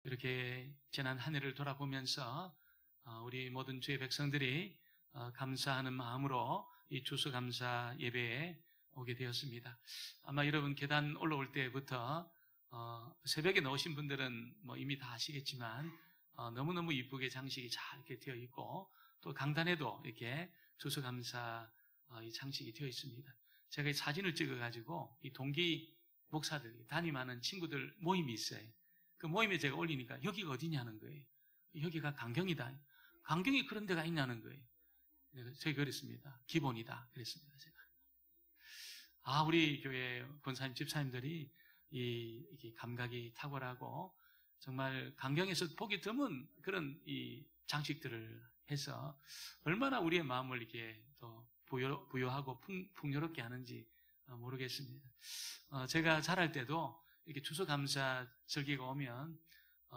이렇게 지난 한 해를 돌아보면서 우리 모든 주의 백성들이 감사하는 마음으로 이 추수감사 예배에 오게 되었습니다. 아마 여러분 계단 올라올 때부터 새벽에 나오신 분들은 뭐 이미 다 아시겠지만 너무너무 이쁘게 장식이 잘 이렇게 되어 있고, 또 강단에도 이렇게 추수감사 이 장식이 되어 있습니다. 제가 이 사진을 찍어가지고 이 동기 목사들, 담임하는 친구들 모임이 있어요. 그 모임에 제가 올리니까 여기가 어디냐는 거예요. 여기가 강경이다. 강경이 그런 데가 있냐는 거예요. 제가 그랬습니다. 기본이다. 그랬습니다. 제가. 우리 교회 권사님, 집사님들이 이 감각이 탁월하고 정말 강경에서 보기 드문 그런 이 장식들을 해서 얼마나 우리의 마음을 이렇게 또 부여하고 풍요롭게 하는지 모르겠습니다. 제가 자랄 때도 이렇게 추수감사 절기가 오면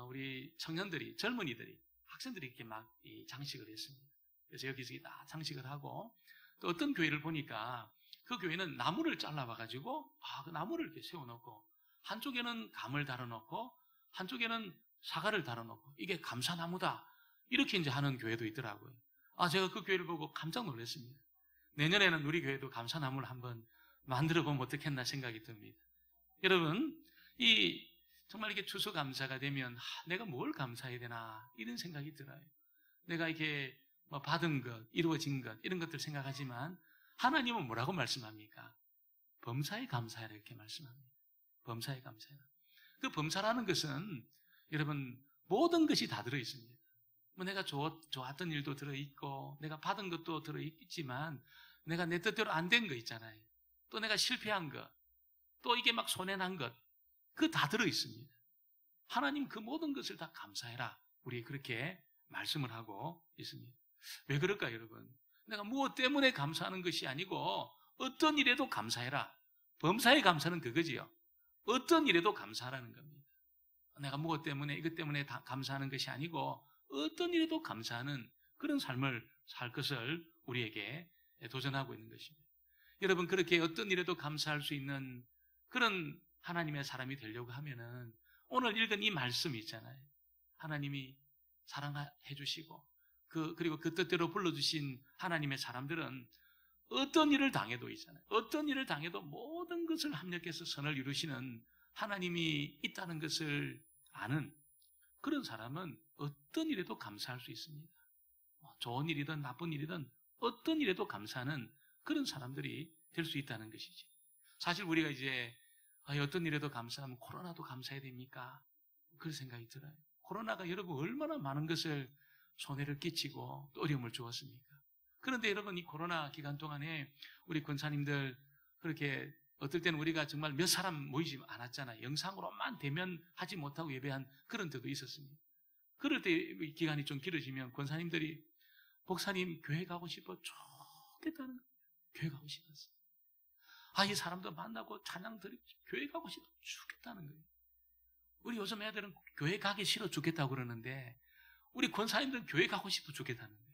우리 청년들이, 젊은이들이, 학생들이 이렇게 막 이 장식을 했습니다. 그래서 여기서 다 장식을 하고, 또 어떤 교회를 보니까 그 교회는 나무를 잘라봐가지고 그 나무를 이렇게 세워놓고 한쪽에는 감을 달아놓고 한쪽에는 사과를 달아놓고 이게 감사나무다 이렇게 이제 하는 교회도 있더라고요. 제가 그 교회를 보고 깜짝 놀랐습니다. 내년에는 우리 교회도 감사나무를 한번 만들어보면 어떻겠나 생각이 듭니다. 여러분, 정말 이게 추수감사가 되면 내가 뭘 감사해야 되나 이런 생각이 들어요. 내가 이게 뭐 받은 것, 이루어진 것 이런 것들 생각하지만 하나님은 뭐라고 말씀합니까? 범사에 감사해라 이렇게 말씀합니다. 범사에 감사해라. 그 범사라는 것은 여러분 모든 것이 다 들어있습니다. 뭐 내가 좋았던 일도 들어있고 내가 받은 것도 들어있지만 내가 내 뜻대로 안 된 거 있잖아요. 또 내가 실패한 것, 또 이게 막 손해난 것, 그거 다 들어있습니다. 하나님 그 모든 것을 다 감사해라. 우리 그렇게 말씀을 하고 있습니다. 왜 그럴까요, 여러분? 내가 무엇 때문에 감사하는 것이 아니고 어떤 일에도 감사해라. 범사에 감사는 그거지요. 어떤 일에도 감사하라는 겁니다. 내가 무엇 때문에, 이것 때문에 다 감사하는 것이 아니고 어떤 일에도 감사하는 그런 삶을 살 것을 우리에게 도전하고 있는 것입니다. 여러분, 그렇게 어떤 일에도 감사할 수 있는 그런 하나님의 사람이 되려고 하면은 오늘 읽은 이 말씀이 있잖아요. 하나님이 사랑해 주시고 그리고 그 뜻대로 불러주신 하나님의 사람들은 어떤 일을 당해도 있잖아요. 어떤 일을 당해도 모든 것을 합력해서 선을 이루시는 하나님이 있다는 것을 아는 그런 사람은 어떤 일에도 감사할 수 있습니다. 좋은 일이든 나쁜 일이든 어떤 일에도 감사하는 그런 사람들이 될 수 있다는 것이죠. 사실 우리가 이제 어떤 일에도 감사하면 코로나도 감사해야 됩니까? 그런 생각이 들어요. 코로나가 여러분 얼마나 많은 것을 손해를 끼치고 또 어려움을 주었습니까? 그런데 여러분 이 코로나 기간 동안에 우리 권사님들 그렇게 어떨 때는 우리가 정말 몇 사람 모이지 않았잖아요. 영상으로만 대면하지 못하고 예배한 그런 때도 있었습니다. 그럴 때 기간이 좀 길어지면 권사님들이 목사님 교회 가고 싶어 좋겠다는 거예요. 교회 가고 싶었어요. 이 사람도 만나고 찬양 드리고 교회 가고 싶어 죽겠다는 거예요. 우리 요즘 애들은 교회 가기 싫어 죽겠다고 그러는데 우리 권사님들은 교회 가고 싶어 죽겠다는 거예요.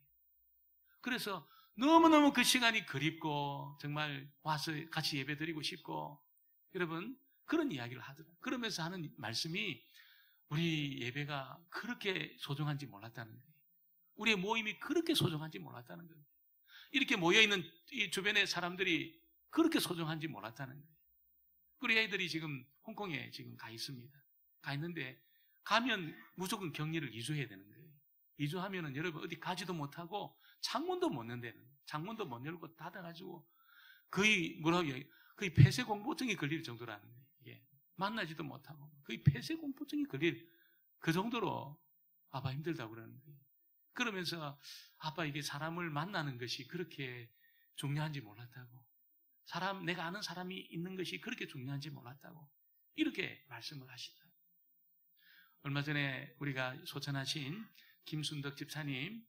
그래서 너무너무 그 시간이 그립고 정말 와서 같이 예배 드리고 싶고 여러분 그런 이야기를 하더라고요. 그러면서 하는 말씀이 우리 예배가 그렇게 소중한지 몰랐다는 거예요. 우리의 모임이 그렇게 소중한지 몰랐다는 거예요. 이렇게 모여있는 이 주변의 사람들이 그렇게 소중한지 몰랐다는 거예요. 우리 애들이 지금 홍콩에 지금 가 있습니다. 가 있는데 가면 무조건 격리를 2주 해야 되는 거예요. 2주 하면은 여러분 어디 가지도 못하고 창문도 못 연다는, 창문도 못 열고 닫아가지고 거의 거의 폐쇄공포증이 걸릴 정도라는 거예요. 이게 만나지도 못하고 거의 폐쇄공포증이 걸릴 그 정도로 아빠 힘들다고 그러는 거예요. 그러면서 아빠 이게 사람을 만나는 것이 그렇게 중요한지 몰랐다고, 내가 아는 사람이 있는 것이 그렇게 중요한지 몰랐다고 이렇게 말씀을 하시더라고요. 얼마 전에 우리가 소천하신 김순덕 집사님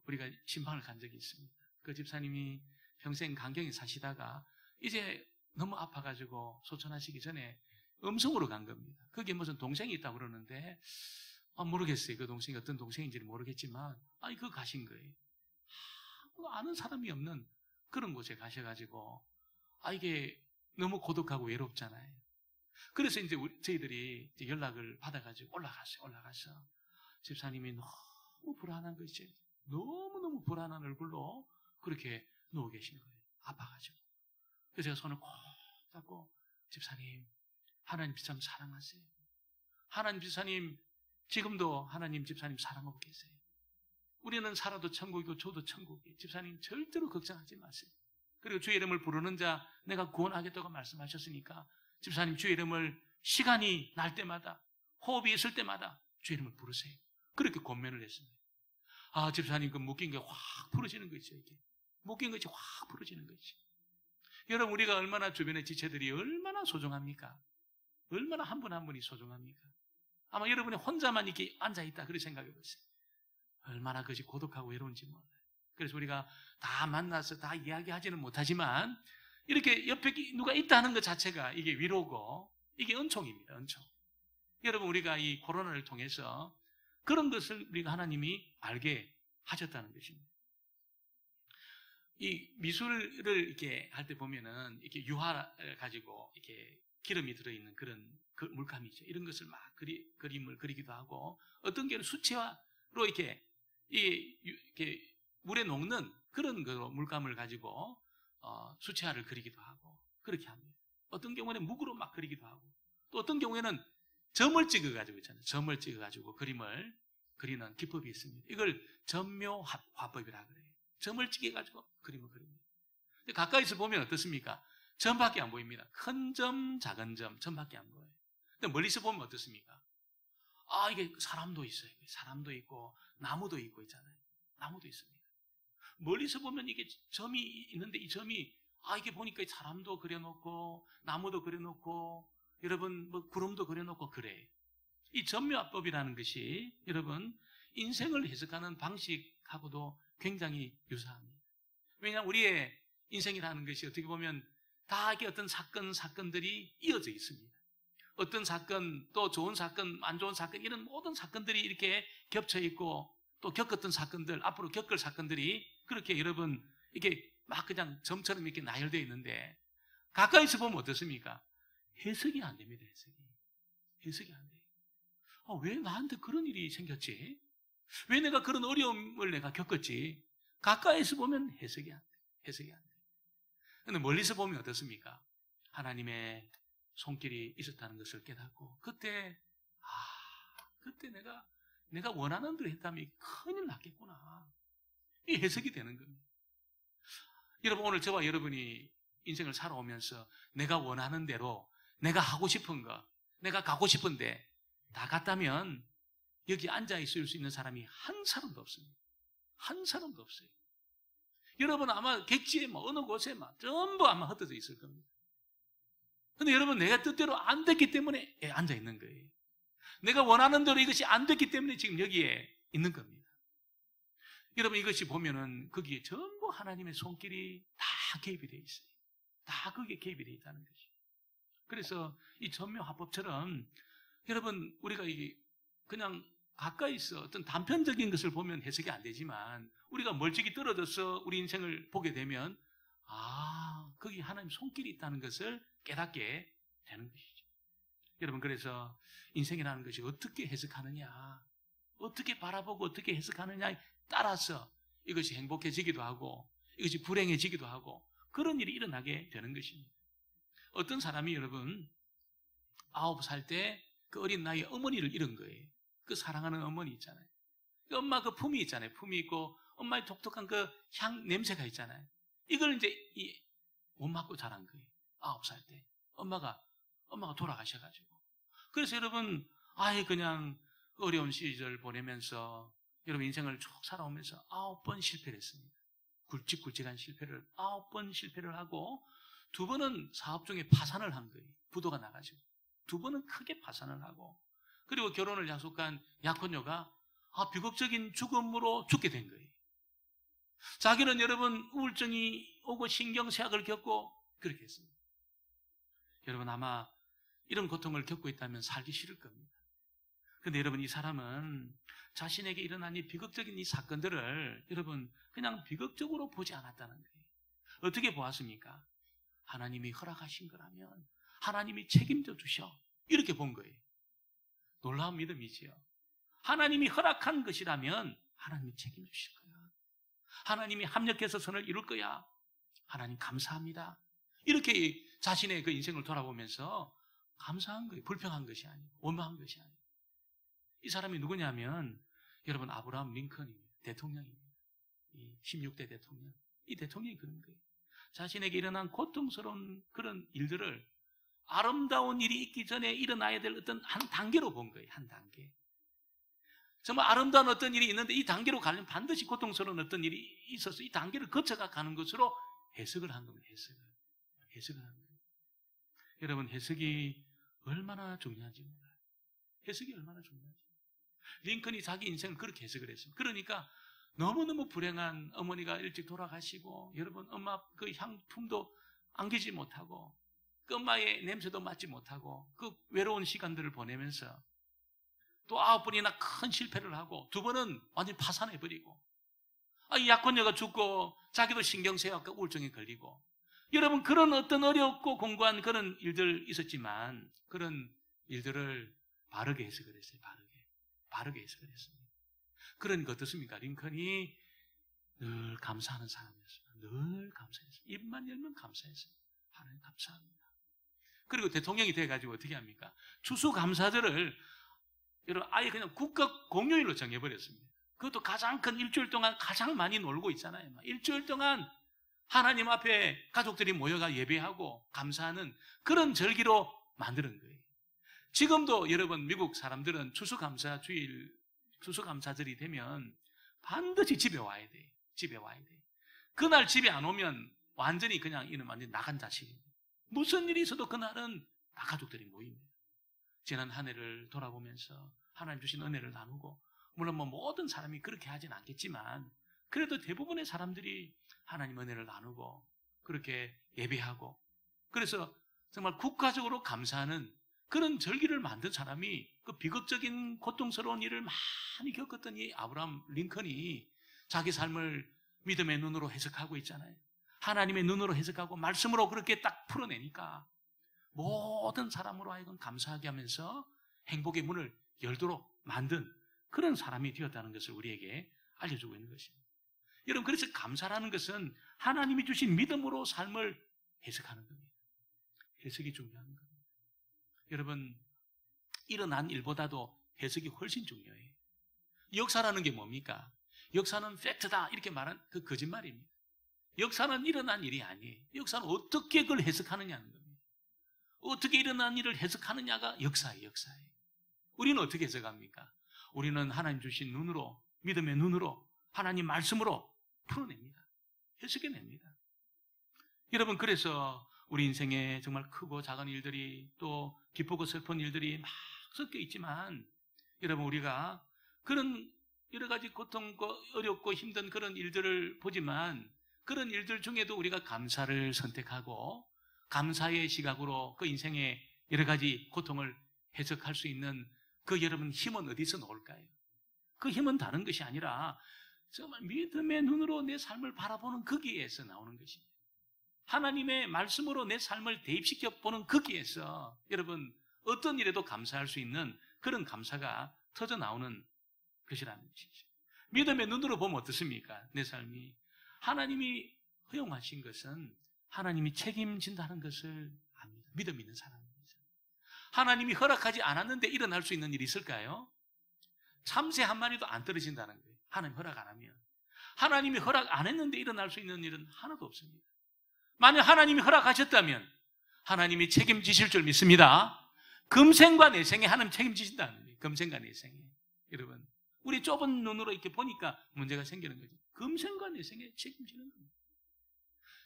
우리가 신방을 간 적이 있습니다. 그 집사님이 평생 강경에 사시다가 이제 너무 아파가지고 소천하시기 전에 음성으로 간 겁니다. 거기에 무슨 동생이 있다고 그러는데 모르겠어요. 그 동생이 어떤 동생인지는 모르겠지만 그거 가신 거예요. 아는 사람이 없는 그런 곳에 가셔가지고 이게 너무 고독하고 외롭잖아요. 그래서 이제 저희들이 이제 연락을 받아가지고 올라가서 집사님이 너무 불안한 거죠. 너무너무 불안한 얼굴로 그렇게 누워 계신 거예요. 아파가지고. 그래서 제가 손을 꼭 잡고, 집사님, 하나님 집사님 사랑하세요. 하나님 집사님, 지금도 하나님 집사님 사랑하고 계세요. 우리는 살아도 천국이고 저도 천국이에요. 집사님 절대로 걱정하지 마세요. 그리고 주의 이름을 부르는 자 내가 구원하겠다고 말씀하셨으니까 집사님 주의 이름을 시간이 날 때마다, 호흡이 있을 때마다 주의 이름을 부르세요. 그렇게 권면을 했습니다. 아, 집사님 그 묶인 게 확 풀어지는 거죠. 이게 묶인 것이 확 풀어지는 거죠. 여러분, 우리가 얼마나 주변의 지체들이 얼마나 소중합니까? 얼마나 한 분 한 분이 소중합니까? 아마 여러분이 혼자만 이렇게 앉아있다 그렇게 생각해 보세요. 얼마나 그것이 고독하고 외로운지 몰라요. 그래서 우리가 다 만나서 다 이야기하지는 못하지만 이렇게 옆에 누가 있다는 것 자체가 이게 위로고 이게 은총입니다. 은총. 여러분, 우리가 이 코로나를 통해서 그런 것을 우리가 하나님이 알게 하셨다는 것입니다. 이 미술을 이렇게 할 때 보면은 이렇게 유화를 가지고 이렇게 기름이 들어있는 그런 물감이죠. 이런 것을 막 그림을 그리기도 하고, 어떤 경우는 수채화로 이렇게 물에 녹는 그런 물감을 가지고 수채화를 그리기도 하고 그렇게 합니다. 어떤 경우에는 묵으로 막 그리기도 하고, 또 어떤 경우에는 점을 찍어가지고 있잖아요. 점을 찍어가지고 그림을 그리는 기법이 있습니다. 이걸 점묘화법이라 그래요. 점을 찍어가지고 그림을 그립니다. 가까이서 보면 어떻습니까? 점밖에 안 보입니다. 큰 점, 작은 점밖에 안 보여요. 근데 멀리서 보면 어떻습니까? 아, 이게 사람도 있어요. 사람도 있고 나무도 있고 있잖아요. 나무도 있습니다. 멀리서 보면 이게 점이 있는데 이 점이 이게 보니까 사람도 그려놓고 나무도 그려놓고 여러분 뭐 구름도 그려놓고 그래요. 이 점묘화법이라는 것이 여러분 인생을 해석하는 방식하고도 굉장히 유사합니다. 왜냐하면 우리의 인생이라는 것이 어떻게 보면 다 이게 어떤 사건들이 이어져 있습니다. 어떤 사건, 또 좋은 사건, 안 좋은 사건, 이런 모든 사건들이 이렇게 겹쳐 있고, 또 겪었던 사건들, 앞으로 겪을 사건들이 그렇게 여러분 이게 막 그냥 점처럼 이렇게 나열되어 있는데, 가까이서 보면 어떻습니까? 해석이 안 됩니다. 해석이 안 돼요. 왜 나한테 그런 일이 생겼지? 왜 내가 그런 어려움을 내가 겪었지? 가까이서 보면 해석이 안 돼요. 해석이 안 돼요. 그런데 멀리서 보면 어떻습니까? 하나님의 손길이 있었다는 것을 깨닫고, 그때 내가 원하는 대로 했다면 큰일 났겠구나. 이 해석이 되는 겁니다. 여러분, 오늘 저와 여러분이 인생을 살아오면서 내가 원하는 대로, 내가 하고 싶은 거, 내가 가고 싶은데 다 갔다면 여기 앉아있을 수 있는 사람이 한 사람도 없습니다. 한 사람도 없어요. 여러분 아마 객지에 어느 곳에 전부 아마 흩어져 있을 겁니다. 근데 여러분, 내가 뜻대로 안 됐기 때문에 앉아있는 거예요. 내가 원하는 대로 이것이 안 됐기 때문에 지금 여기에 있는 겁니다. 여러분, 이것이 보면은 거기에 전부 하나님의 손길이 다 개입이 되어 있어요. 다 거기에 개입이 되어 있다는 것이죠. 그래서 이 점묘화법처럼 여러분, 우리가 그냥 가까이서 어떤 단편적인 것을 보면 해석이 안 되지만 우리가 멀찍이 떨어져서 우리 인생을 보게 되면 거기 하나님 손길이 있다는 것을 깨닫게 되는 것이죠. 여러분, 그래서 인생이라는 것이 어떻게 해석하느냐, 어떻게 바라보고 어떻게 해석하느냐에 따라서 이것이 행복해지기도 하고 이것이 불행해지기도 하고 그런 일이 일어나게 되는 것입니다. 어떤 사람이 여러분 9살 때 그 어린 나이에 어머니를 잃은 거예요. 그 사랑하는 어머니 있잖아요. 그 엄마 그 품이 있잖아요. 품이 있고 엄마의 독특한 그 향 냄새가 있잖아요. 이걸 이제 못 맡고 자란 거예요. 9살 때 엄마가 돌아가셔가지고. 그래서 여러분 그냥 어려운 시절 보내면서 여러분 인생을 쭉 살아오면서 9번 실패를 했습니다. 굵직굵직한 실패를 9번 실패를 하고 2번은 사업 중에 파산을 한 거예요. 부도가 나가지고 2번은 크게 파산을 하고, 그리고 결혼을 약속한 약혼녀가 비극적인 죽음으로 죽게 된 거예요. 자기는 여러분 우울증이 오고 신경쇠약을 겪고 그렇게 했습니다. 여러분 아마 이런 고통을 겪고 있다면 살기 싫을 겁니다. 그런데 여러분, 이 사람은 자신에게 일어난 이 비극적인 이 사건들을 여러분 그냥 비극적으로 보지 않았다는 거예요. 어떻게 보았습니까? 하나님이 허락하신 거라면 하나님이 책임져 주셔. 이렇게 본 거예요. 놀라운 믿음이지요. 하나님이 허락한 것이라면 하나님이 책임져 주실 거야. 하나님이 합력해서 선을 이룰 거야. 하나님 감사합니다. 이렇게 자신의 그 인생을 돌아보면서 감사한 거예요. 불평한 것이 아니고 원망한 것이 아니고. 이 사람이 누구냐면 여러분 아브라함 링컨입니다. 대통령입니다. 이 16대 대통령. 이 대통령이 그런 거예요. 자신에게 일어난 고통스러운 그런 일들을 아름다운 일이 있기 전에 일어나야 될 어떤 한 단계로 본 거예요. 한 단계. 정말 아름다운 어떤 일이 있는데 이 단계로 가려면 반드시 고통스러운 어떤 일이 있어서 이 단계를 거쳐가 가는 것으로 해석을 한 겁니다. 해석을 한 겁니다. 여러분 해석이 얼마나 중요한지 몰라요. 해석이 얼마나 중요한지. 링컨이 자기 인생을 그렇게 해석을 했습니다. 그러니까 너무너무 불행한 어머니가 일찍 돌아가시고 여러분 엄마 그 향품도 안기지 못하고 그 엄마의 냄새도 맡지 못하고 그 외로운 시간들을 보내면서 또 9번이나 큰 실패를 하고 2번은 완전히 파산해버리고 이 약혼녀가 죽고 자기도 신경쇠약과 우울증에 걸리고 여러분 그런 어떤 어렵고 공고한 그런 일들 있었지만 그런 일들을 바르게 해석을 했어요. 바르게 해석을 했습니다. 그러니까 어떻습니까? 링컨이 늘 감사하는 사람이었습니다. 늘 감사했습니다. 입만 열면 감사했습니다. 하나님 감사합니다. 그리고 대통령이 돼가지고 어떻게 합니까? 추수감사절을 여러분 아예 그냥 국가 공휴일로 정해버렸습니다. 그것도 가장 큰 일주일 동안 가장 많이 놀고 있잖아요. 일주일 동안 하나님 앞에 가족들이 모여가 예배하고 감사하는 그런 절기로 만드는 거예요. 지금도 여러분 미국 사람들은 추수감사절이 되면 반드시 집에 와야 돼요. 집에 와야 돼요. 그날 집에 안 오면 완전히 그냥 이는 완전히 나간 자식입니다. 무슨 일이 있어도 그날은 다 가족들이 모입니다. 지난 한 해를 돌아보면서 하나님 주신 은혜를 나누고 물론 모든 사람이 그렇게 하진 않겠지만 그래도 대부분의 사람들이 하나님 은혜를 나누고 그렇게 예배하고 그래서 정말 국가적으로 감사하는 그런 절기를 만든 사람이 그 비극적인 고통스러운 일을 많이 겪었던 이 아브라함 링컨이 자기 삶을 믿음의 눈으로 해석하고 있잖아요. 하나님의 눈으로 해석하고 말씀으로 그렇게 딱 풀어내니까 모든 사람으로 하여금 감사하게 하면서 행복의 문을 열도록 만든 그런 사람이 되었다는 것을 우리에게 알려주고 있는 것입니다. 여러분 그래서 감사라는 것은 하나님이 주신 믿음으로 삶을 해석하는 겁니다. 해석이 중요한 겁니다. 여러분 일어난 일보다도 해석이 훨씬 중요해요. 역사라는 게 뭡니까? 역사는 팩트다 이렇게 말한 그 거짓말입니다. 역사는 일어난 일이 아니에요. 역사는 어떻게 그걸 해석하느냐는 겁니다. 어떻게 일어난 일을 해석하느냐가 역사예요. 우리는 어떻게 해석합니까? 우리는 하나님 주신 눈으로 믿음의 눈으로 하나님 말씀으로 풀어냅니다. 해석해냅니다. 여러분 그래서 우리 인생에 정말 크고 작은 일들이 또 기쁘고 슬픈 일들이 막 섞여 있지만 여러분 우리가 그런 여러 가지 고통과 어렵고 힘든 그런 일들을 보지만 그런 일들 중에도 우리가 감사를 선택하고 감사의 시각으로 그 인생의 여러 가지 고통을 해석할 수 있는 그 여러분 힘은 어디서 나올까요? 그 힘은 다른 것이 아니라 정말 믿음의 눈으로 내 삶을 바라보는 거기에서 나오는 것입니다. 하나님의 말씀으로 내 삶을 대입시켜 보는 거기에서 여러분 어떤 일에도 감사할 수 있는 그런 감사가 터져 나오는 것이라는 것이죠. 믿음의 눈으로 보면 어떻습니까? 내 삶이 하나님이 허용하신 것은 하나님이 책임진다는 것을 압니다. 믿음 있는 사람입니다. 하나님이 허락하지 않았는데 일어날 수 있는 일이 있을까요? 참새 한 마리도 안 떨어진다는 거예요. 하나님 허락 안 하면. 하나님이 허락 안 했는데 일어날 수 있는 일은 하나도 없습니다. 만약 하나님이 허락하셨다면 하나님이 책임지실 줄 믿습니다. 금생과 내생에 하나님 책임지신다는 거예요. 금생과 내생에. 여러분 우리 좁은 눈으로 이렇게 보니까 문제가 생기는 거죠. 금생과 내생에 책임지는 겁니다.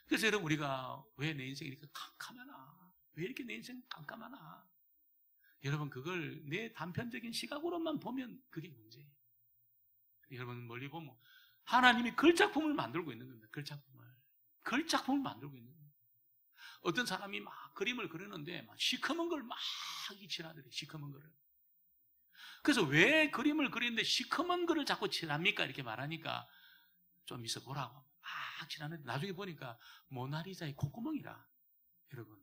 그래서 여러분 우리가 왜 내 인생이 이렇게 캄캄하나? 왜 이렇게 내 인생 깜깜하나? 여러분 그걸 내 단편적인 시각으로만 보면 그게 문제예요. 여러분 멀리 보면 하나님이 걸작품을 만들고 있는 겁니다. 걸작품을 만들고 있는 겁니다. 어떤 사람이 막 그림을 그리는데 막 시커먼 걸 막 칠하더래. 시커먼 거를. 그래서 왜 그림을 그리는데 시커먼 거를 자꾸 칠합니까? 이렇게 말하니까 좀 있어 보라고 막 칠하는데 나중에 보니까 모나리자의 콧구멍이라. 여러분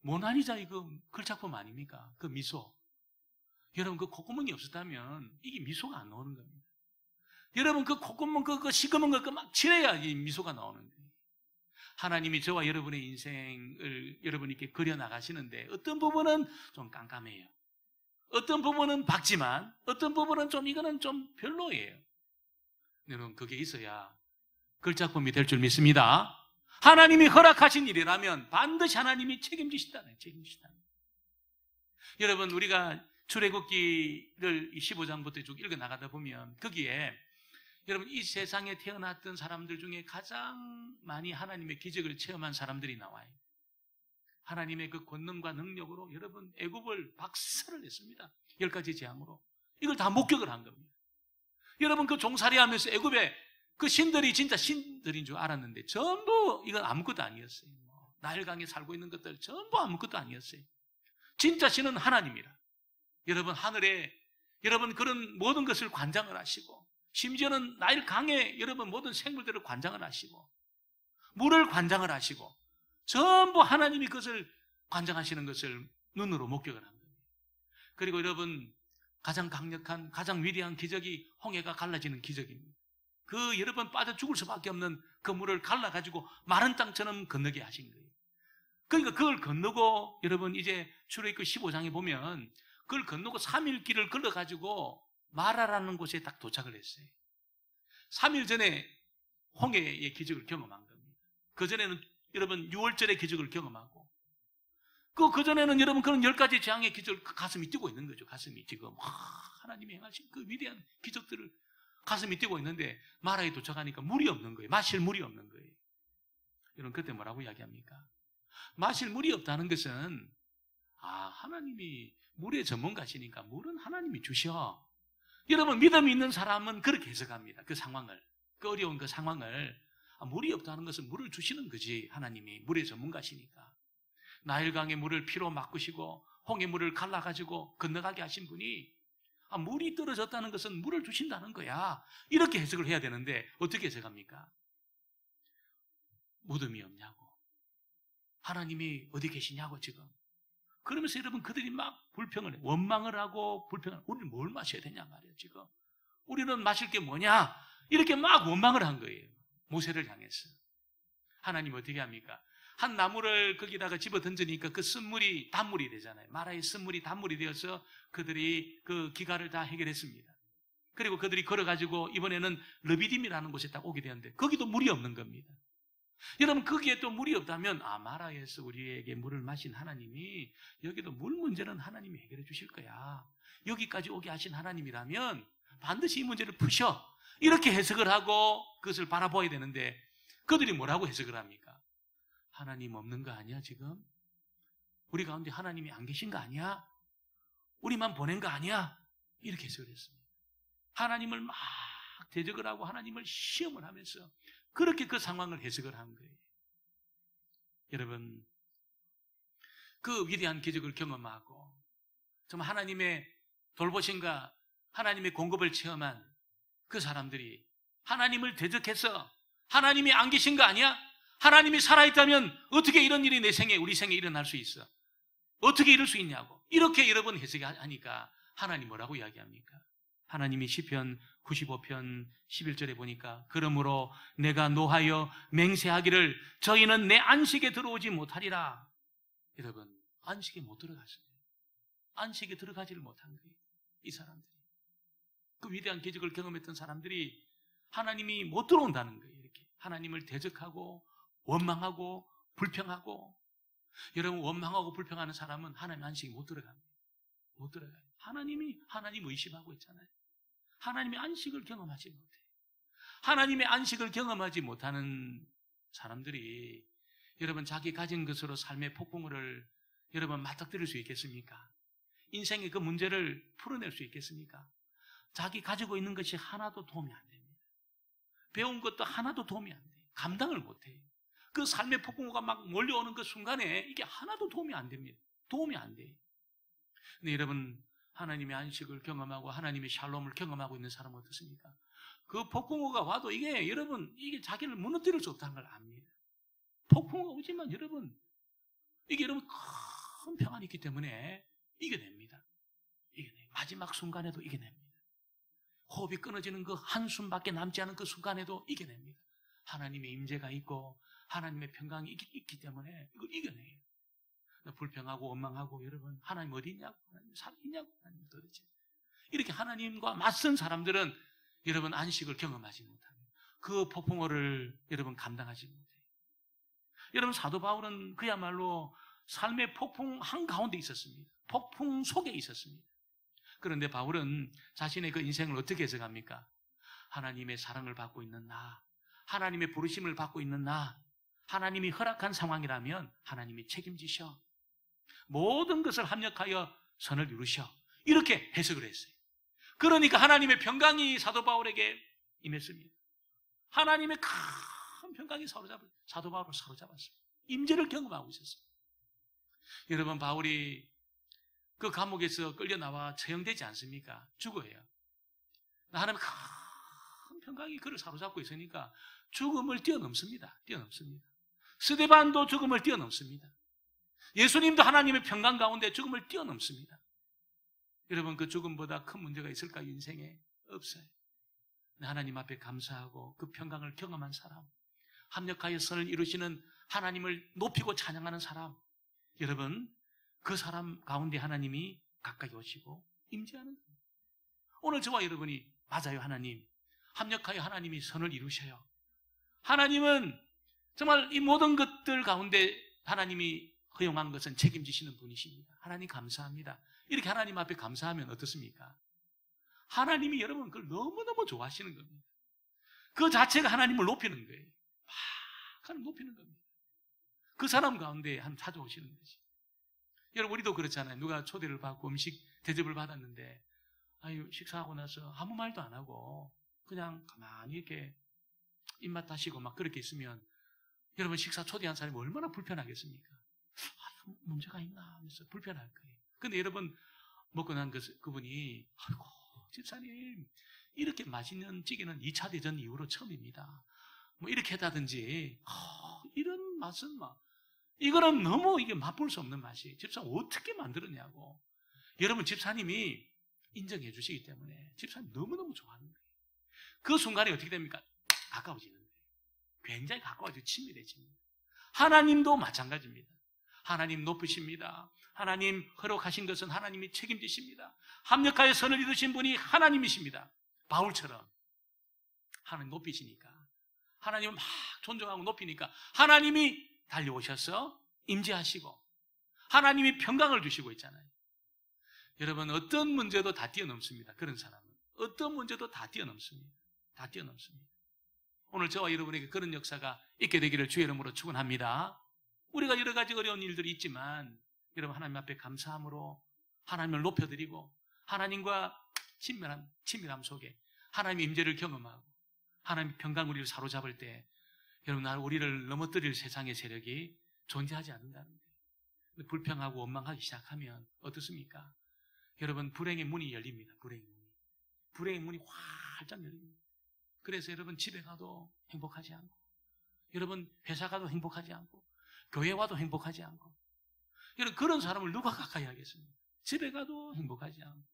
모나리자 이거 걸작품 아닙니까? 그 미소. 여러분 그 콧구멍이 없었다면 이게 미소가 안 나오는 겁니다. 여러분 그 콧구멍 그 시커먼 거 막 칠해야 이 미소가 나오는 거예요. 하나님이 저와 여러분의 인생을 여러분께 그려 나가시는데 어떤 부분은 좀 깜깜해요. 어떤 부분은 밝지만 어떤 부분은 좀 이거는 좀 별로예요. 여러분 그게 있어야 걸작품이 될 줄 믿습니다. 하나님이 허락하신 일이라면 반드시 하나님이 책임지신다는. 여러분 우리가 출애굽기를 15장부터 쭉 읽어 나가다 보면 거기에 여러분 이 세상에 태어났던 사람들 중에 가장 많이 하나님의 기적을 체험한 사람들이 나와요. 하나님의 그 권능과 능력으로 여러분 애굽을 박살을 냈습니다. 10가지 재앙으로. 이걸 다 목격을 한 겁니다. 여러분 그 종살이하면서 애굽에 그 신들이 진짜 신들인 줄 알았는데 전부 이건 아무것도 아니었어요. 나일강에 살고 있는 것들 전부 아무것도 아니었어요. 진짜 신은 하나님이라. 여러분 하늘에 여러분 그런 모든 것을 관장을 하시고 심지어는 나일강에 여러분 모든 생물들을 관장을 하시고 물을 관장을 하시고 전부 하나님이 그것을 관장하시는 것을 눈으로 목격을 한 겁니다. 그리고 여러분 가장 강력한 가장 위대한 기적이 홍해가 갈라지는 기적입니다. 그 여러분 빠져 죽을 수밖에 없는 그 물을 갈라가지고 마른 땅처럼 건너게 하신 거예요. 그러니까 그걸 건너고 여러분 이제 출애굽기 15장에 보면 그걸 건너고 3일 길을 걸어가지고 마라라는 곳에 딱 도착을 했어요. 3일 전에 홍해의 기적을 경험한 겁니다. 그전에는 여러분 6월절의 기적을 경험하고 그전에는 여러분 그런 10가지 재앙의 기적을 가슴이 뛰고 있는 거죠. 가슴이 지금 하나님이 행하신 그 위대한 기적들을 가슴이 뛰고 있는데 마라에 도착하니까 물이 없는 거예요. 마실 물이 없는 거예요. 여러분 그때 뭐라고 이야기합니까? 마실 물이 없다는 것은 하나님이 물의 전문가시니까 물은 하나님이 주셔. 여러분 믿음이 있는 사람은 그렇게 해석합니다. 그 상황을, 그 어려운 그 상황을 물이 없다는 것은 물을 주시는 거지. 하나님이 물의 전문가시니까. 나일강의 물을 피로 바꾸시고 홍해 물을 갈라가지고 건너가게 하신 분이 물이 떨어졌다는 것은 물을 주신다는 거야. 이렇게 해석을 해야 되는데 어떻게 해석합니까? 무덤이 없냐고. 하나님이 어디 계시냐고 지금. 그러면서 여러분 그들이 막 불평을 해. 원망을 하고 불평을 하고 우리는 뭘 마셔야 되냐 말이에요 지금. 우리는 마실 게 뭐냐? 이렇게 막 원망을 한 거예요. 모세를 향해서. 하나님 어떻게 합니까? 한 나무를 거기다가 집어 던지니까 그 쓴물이 단물이 되잖아요. 마라의 쓴물이 단물이 되어서 그들이 그 기가를 다 해결했습니다. 그리고 그들이 걸어가지고 이번에는 르비딤이라는 곳에 딱 오게 되었는데 거기도 물이 없는 겁니다. 여러분 거기에 또 물이 없다면 마라에서 우리에게 물을 마신 하나님이 여기도 물 문제는 하나님이 해결해 주실 거야. 여기까지 오게 하신 하나님이라면 반드시 이 문제를 푸셔. 이렇게 해석을 하고 그것을 바라봐야 되는데 그들이 뭐라고 해석을 합니까? 하나님 없는 거 아니야 지금? 우리 가운데 하나님이 안 계신 거 아니야? 우리만 보낸 거 아니야? 이렇게 해석을 했습니다. 하나님을 막 대적을 하고 하나님을 시험을 하면서 그렇게 그 상황을 해석을 한 거예요. 여러분 그 위대한 기적을 경험하고 정말 하나님의 돌보심과 하나님의 공급을 체험한 그 사람들이 하나님을 대적해서 하나님이 안 계신 거 아니야? 하나님이 살아있다면 어떻게 이런 일이 내 생에 우리 생에 일어날 수 있어? 어떻게 이럴 수 있냐고. 이렇게 여러분 해석하니까 하나님 뭐라고 이야기합니까? 하나님이 시편 95편 11절에 보니까 그러므로 내가 노하여 맹세하기를 저희는 내 안식에 들어오지 못하리라. 여러분 안식에 못 들어갔어요. 안식에 들어가지를 못한 거예요. 이 사람들이. 그 위대한 기적을 경험했던 사람들이 하나님이 못 들어온다는 거예요. 이렇게 하나님을 대적하고 원망하고 불평하고. 여러분 원망하고 불평하는 사람은 하나님 안식에 못 들어갑니다. 못 들어가요. 하나님 의심하고 있잖아요. 하나님의 안식을 경험하지 못해요. 하나님의 안식을 경험하지 못하는 사람들이 여러분 자기 가진 것으로 삶의 폭풍을 여러분 맞닥뜨릴 수 있겠습니까? 인생의 그 문제를 풀어낼 수 있겠습니까? 자기 가지고 있는 것이 하나도 도움이 안 됩니다. 배운 것도 하나도 도움이 안 돼요. 감당을 못해요. 그 삶의 폭풍우가 막 몰려오는 그 순간에 이게 하나도 도움이 안 됩니다. 도움이 안 돼요. 근데 여러분 하나님의 안식을 경험하고 하나님의 샬롬을 경험하고 있는 사람은 어떻습니까? 그 폭풍우가 와도 이게 여러분 이게 자기를 무너뜨릴 수 없다는 걸 압니다. 폭풍우가 오지만 여러분 이게 여러분 큰 평안이 있기 때문에 이겨냅니다. 마지막 순간에도 이겨냅니다. 호흡이 끊어지는 그 한숨밖에 남지 않은 그 순간에도 이겨냅니다. 하나님의 임재가 있고 하나님의 평강이 있기 때문에 이걸 이겨내요. 불평하고 원망하고 여러분 하나님 어디 있냐고, 하나님 살아있냐고, 하나님 도대체 이렇게 하나님과 맞선 사람들은 여러분 안식을 경험하지 못합니다. 그 폭풍우를 여러분 감당하지 못해요. 여러분 사도 바울은 그야말로 삶의 폭풍 한가운데 있었습니다. 폭풍 속에 있었습니다. 그런데 바울은 자신의 그 인생을 어떻게 해석합니까? 하나님의 사랑을 받고 있는 나, 하나님의 부르심을 받고 있는 나, 하나님이 허락한 상황이라면 하나님이 책임지셔. 모든 것을 합력하여 선을 이루셔. 이렇게 해석을 했어요. 그러니까 하나님의 평강이 사도 바울에게 임했습니다. 하나님의 큰 평강이 사도 바울을 사로잡았습니다. 임재를 경험하고 있었습니다. 여러분 바울이 그 감옥에서 끌려 나와 처형되지 않습니까? 죽어요. 하나님의 큰 평강이 그를 사로잡고 있으니까 죽음을 뛰어넘습니다. 스데반도 죽음을 뛰어넘습니다. 예수님도 하나님의 평강 가운데 죽음을 뛰어넘습니다. 여러분 그 죽음보다 큰 문제가 있을까요? 인생에? 없어요. 하나님 앞에 감사하고 그 평강을 경험한 사람, 합력하여 선을 이루시는 하나님을 높이고 찬양하는 사람, 여러분 그 사람 가운데 하나님이 가까이 오시고 임재하는 거예요. 오늘 저와 여러분이 맞아요. 하나님 합력하여 하나님이 선을 이루셔요. 하나님은 정말 이 모든 것들 가운데 하나님이 허용한 것은 책임지시는 분이십니다. 하나님 감사합니다. 이렇게 하나님 앞에 감사하면 어떻습니까? 하나님이 여러분 그걸 너무너무 좋아하시는 겁니다. 그 자체가 하나님을 높이는 거예요. 막 하나님 높이는 겁니다. 그 사람 가운데 한 찾아오시는 거지. 여러분 우리도 그렇잖아요. 누가 초대를 받고 음식 대접을 받았는데 식사하고 나서 아무 말도 안 하고 그냥 가만히 이렇게 입맛 다시고 막 그렇게 있으면 여러분 식사 초대한 사람이 얼마나 불편하겠습니까? 문제가 있나 하면서 불편할 거예요. 근데 여러분 먹고 난 그분이 아이고 집사님 이렇게 맛있는 찌개는 2차 대전 이후로 처음입니다. 뭐 이렇게 했다든지 이런 맛은 이거는 너무 이게 맛볼 수 없는 맛이에요. 집사님 어떻게 만들었냐고. 여러분 집사님이 인정해 주시기 때문에 집사님 너무너무 좋아하는 거예요. 그 순간에 어떻게 됩니까? 가까워지는 거예요. 굉장히 가까워지고 친밀해집니다. 하나님도 마찬가지입니다. 하나님 높으십니다. 하나님 허락하신 것은 하나님이 책임지십니다. 합력하여 선을 이루신 분이 하나님이십니다. 바울처럼 하나님 높이시니까 하나님을 막 존중하고 높이니까 하나님이 달려오셔서 임재하시고 하나님이 평강을 주시고 있잖아요. 여러분 어떤 문제도 다 뛰어넘습니다. 그런 사람은 어떤 문제도 다 뛰어넘습니다. 다 뛰어넘습니다. 오늘 저와 여러분에게 그런 역사가 있게 되기를 주의 이름으로 축원합니다. 우리가 여러 가지 어려운 일들이 있지만 여러분 하나님 앞에 감사함으로 하나님을 높여드리고 하나님과 친밀함 속에 하나님의 임재를 경험하고 하나님의 평강 우리를 사로잡을 때 여러분 우리를 넘어뜨릴 세상의 세력이 존재하지 않는다는 거예요. 불평하고 원망하기 시작하면 어떻습니까? 여러분 불행의 문이 열립니다. 불행의 문이 활짝 열립니다. 그래서 여러분 집에 가도 행복하지 않고 여러분 회사 가도 행복하지 않고 교회 와도 행복하지 않고 여러분 그런 사람을 누가 가까이 하겠습니까? 집에 가도 행복하지 않고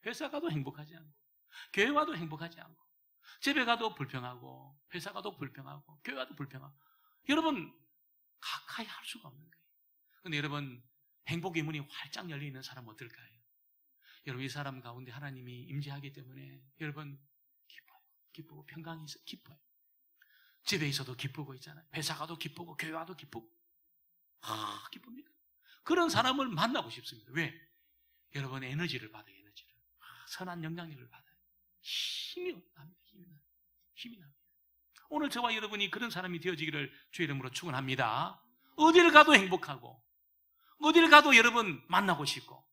회사 가도 행복하지 않고 교회 와도 행복하지 않고 집에 가도 불평하고 회사 가도 불평하고 교회 와도 불평하고 여러분 가까이 할 수가 없는 거예요. 그런데 여러분 행복의 문이 활짝 열려있는 사람은 어떨까요? 여러분 이 사람 가운데 하나님이 임재하기 때문에 여러분 기쁘고 평강이 있어 기뻐요. 집에 있어도 기쁘고 있잖아요. 회사 가도 기쁘고 교회 와도 기쁘고 기쁩니다. 그런 사람을 만나고 싶습니다. 왜? 여러분 에너지를 받아요. 선한 영향력을 받아요. 힘이 납니다. 힘이 납니다. 오늘 저와 여러분이 그런 사람이 되어지기를 주의 이름으로 축원합니다. 어디를 가도 행복하고 어디를 가도 여러분 만나고 싶고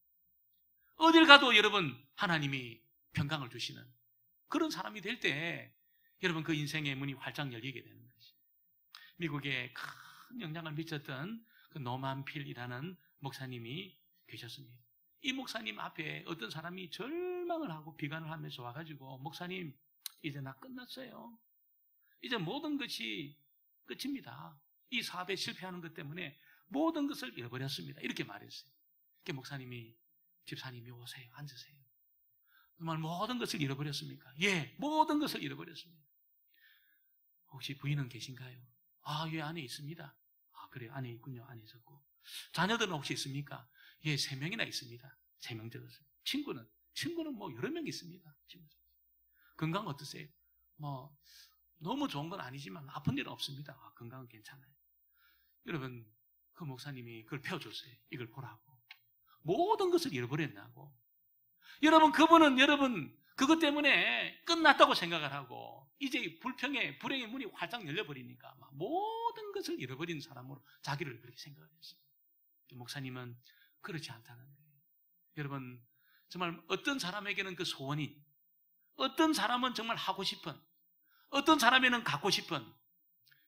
어디를 가도 여러분 하나님이 평강을 주시는 그런 사람이 될 때 여러분 그 인생의 문이 활짝 열리게 되는 것이 미국에 큰 영향을 미쳤던 그 노만 필이라는 목사님이 계셨습니다. 이 목사님 앞에 어떤 사람이 절망을 하고 비관을 하면서 와가지고 목사님 이제 나 끝났어요. 이제 모든 것이 끝입니다. 이 사업에 실패하는 것 때문에 모든 것을 잃어버렸습니다. 이렇게 말했어요. 목사님이, 집사님이 오세요. 앉으세요. 정말 모든 것을 잃어버렸습니까? 예, 모든 것을 잃어버렸습니다. 혹시 부인은 계신가요? 아, 예, 안에 있습니다. 아, 그래요. 안에 있군요. 안에 있었고. 자녀들은 혹시 있습니까? 예, 3명이나 있습니다. 3명 적었어요. 친구는 뭐 여러 명 있습니다. 건강 어떠세요? 뭐, 너무 좋은 건 아니지만 아픈 일은 없습니다. 아, 건강은 괜찮아요. 여러분, 그 목사님이 그걸 펴줬어요. 이걸 보라고. 모든 것을 잃어버렸나고. 여러분, 그분은 그것 때문에 끝났다고 생각을 하고 이제 불행의 문이 활짝 열려버리니까 모든 것을 잃어버린 사람으로 자기를 그렇게 생각을 했어요. 목사님은 그렇지 않다는 거예요. 여러분, 정말 어떤 사람에게는 그 소원이, 어떤 사람은 정말 하고 싶은, 어떤 사람에는 갖고 싶은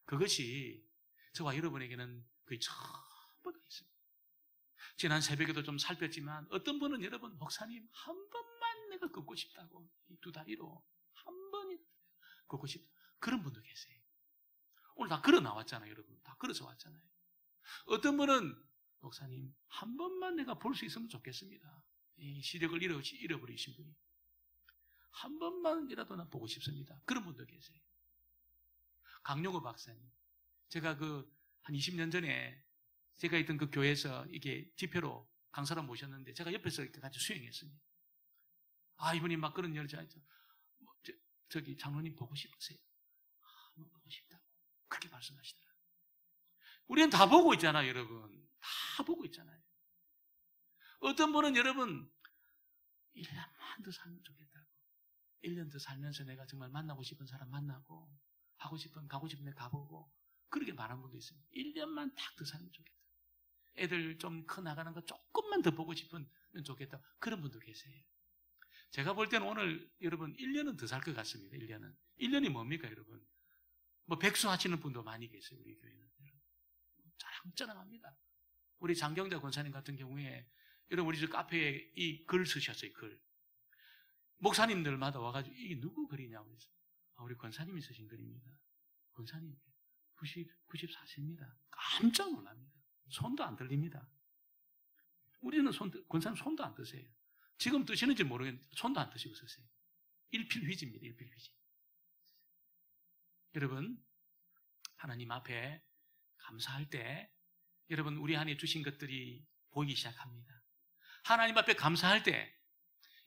그것이 저와 여러분에게는 거의 전부 다 있습니다. 지난 새벽에도 좀 살폈지만 어떤 분은 여러분, 목사님 한 번만 내가 걷고 싶다고 이 2다리로 한 번이 걷고 싶다. 그런 분도 계세요. 오늘 다 걸어 나왔잖아요. 여러분 다 걸어서 왔잖아요. 어떤 분은 목사님 한 번만 내가 볼 수 있으면 좋겠습니다. 이 시력을 잃어버리신 분이 한 번만이라도 난 보고 싶습니다. 그런 분도 계세요. 강용호 박사님, 제가 한 20년 전에 제가 있던 그 교회에서 이게 집회로 강사를 모셨는데 제가 옆에서 이렇게 같이 수행했습니다. 아, 이분이 막 그런 여자죠. 저기 장로님 보고 싶으세요? 한번 보고 싶다고 그렇게 말씀하시더라고요. 우리는 다 보고 있잖아요, 여러분. 다 보고 있잖아요. 어떤 분은 여러분 1년만 더 살면 좋겠다고. 1년 더 살면서 내가 정말 만나고 싶은 사람 만나고 가고 싶은 데 가보고 그렇게 말한 분도 있습니다. 1년만 딱 더 살면 좋겠다. 애들 좀 커 나가는 거 조금만 더 보고 싶으면 좋겠다. 그런 분도 계세요. 제가 볼 때는 오늘 여러분 1년은 더 살 것 같습니다. 1년이 뭡니까 여러분? 뭐 백수하시는 분도 많이 계세요. 우리 교회는 쩌랑쩌랑합니다. 우리 장경자 권사님 같은 경우에 여러분 우리 저 카페에 이 글 쓰셨어요. 글. 목사님들마다 와가지고 이게 누구 글이냐고 그랬어요. 아, 우리 권사님이 쓰신 글입니다. 권사님 94세입니다. 깜짝 놀랍니다. 손도 안 들립니다. 우리는 권사님 손도 안 드세요. 지금 드시는지 모르겠는데 손도 안 드시고 쓰세요. 일필휘지입니다. 일필휘지. 여러분, 하나님 앞에 감사할 때 여러분 우리 안에 주신 것들이 보이기 시작합니다. 하나님 앞에 감사할 때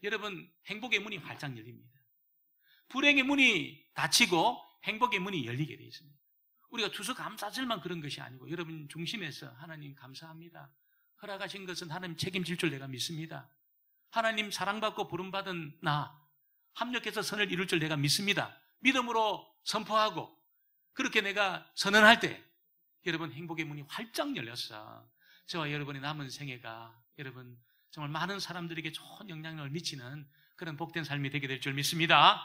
여러분 행복의 문이 활짝 열립니다. 불행의 문이 닫히고 행복의 문이 열리게 되어 있습니다. 우리가 추수감사절만 그런 것이 아니고 여러분 중심에서 하나님 감사합니다. 허락하신 것은 하나님 책임질 줄 내가 믿습니다. 하나님 사랑받고 부름받은 나 합력해서 선을 이룰 줄 내가 믿습니다. 믿음으로 선포하고 그렇게 내가 선언할 때 여러분 행복의 문이 활짝 열려서 저와 여러분의 남은 생애가 여러분 정말 많은 사람들에게 좋은 영향력을 미치는 그런 복된 삶이 되게 될 줄 믿습니다.